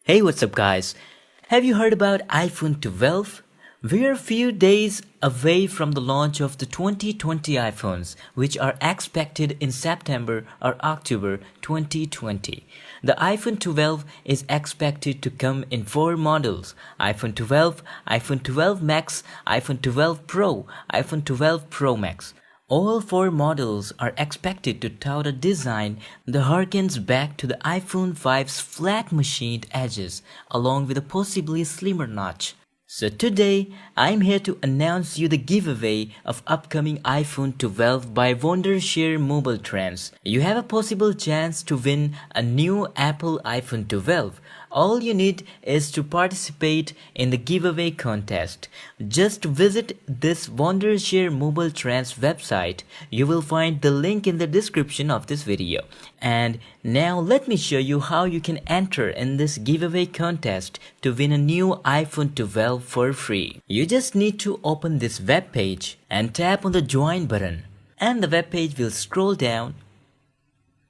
Hey, what's up, guys? Have you heard about iPhone 12? We're a few days away from the launch of the 2020 iPhones, which are expected in September or October 2020. The iPhone 12 is expected to come in four models: iPhone 12, iPhone 12 Max, iPhone 12 Pro, iPhone 12 Pro Max. All four models are expected to tout a design that harkens back to the iPhone 5's flat machined edges, along with a possibly slimmer notch. So today, I'm here to announce you the giveaway of upcoming iPhone 12 by Wondershare Mobile Trends. You have a possible chance to win a new Apple iPhone 12. All you need is to participate in the giveaway contest. Just visit this Wondershare Mobile Trends website. You will find the link in the description of this video. And now let me show you how you can enter in this giveaway contest to win a new iPhone 12 for free. You just need to open this web page and tap on the join button, and the web page will scroll down.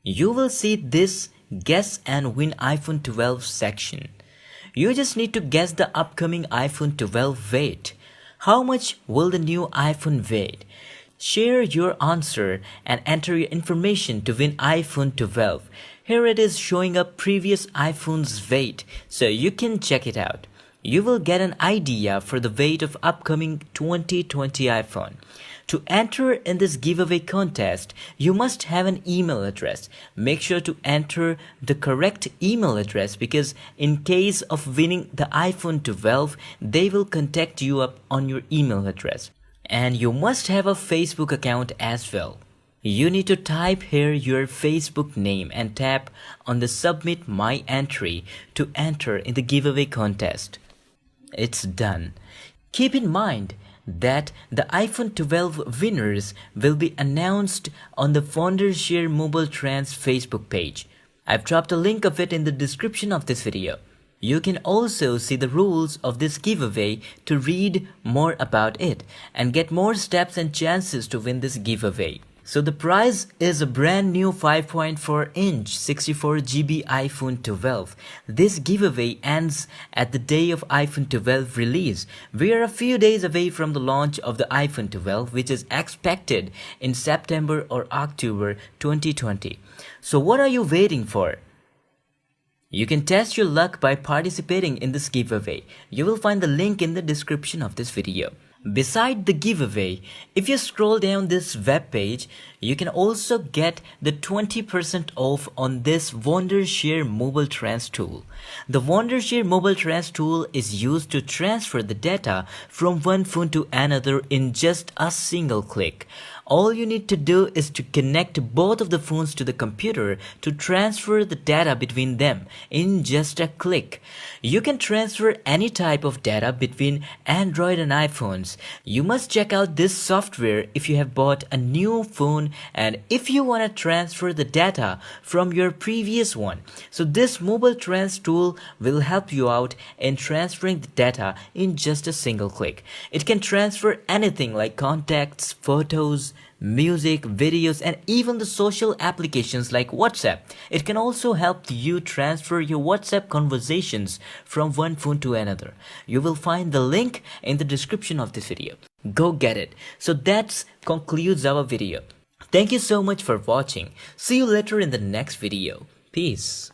You will see this guess and win iPhone 12 section. You just need to guess the upcoming iPhone 12 weight. How much will the new iPhone weigh? Share your answer and enter your information to win iPhone 12. Here it is showing up previous iPhone's weight, so you can check it out. You will get an idea for the weight of upcoming 2020 iPhone. To enter in this giveaway contest, you must have an email address. Make sure to enter the correct email address, because in case of winning the iPhone 12, they will contact you up on your email address. And you must have a Facebook account as well. You need to type here your Facebook name and tap on the Submit My Entry to enter in the giveaway contest. It's done. Keep in mind that the iPhone 12 winners will be announced on the Wondershare Mobile Trends Facebook page. I've dropped a link of it in the description of this video. You can also see the rules of this giveaway to read more about it and get more steps and chances to win this giveaway. So the prize is a brand new 5.4-inch 64GB iPhone 12. This giveaway ends at the day of iPhone 12 release. We are a few days away from the launch of the iPhone 12, which is expected in September or October 2020. So what are you waiting for? You can test your luck by participating in this giveaway. You will find the link in the description of this video. Beside the giveaway, if you scroll down this web page, you can also get the 20% off on this Wondershare Mobile Trends tool. The Wondershare Mobile Trends tool is used to transfer the data from one phone to another in just a single click. All you need to do is to connect both of the phones to the computer to transfer the data between them in just a click. You can transfer any type of data between Android and iPhones. You must check out this software if you have bought a new phone and if you want to transfer the data from your previous one. So this Mobile Trends tool will help you out in transferring the data in just a single click. It can transfer anything like contacts, photos, music, videos, and even the social applications like WhatsApp. It can also help you transfer your WhatsApp conversations from one phone to another. You will find the link in the description of this video. Go get it. So that concludes our video. Thank you so much for watching. See you later in the next video. Peace.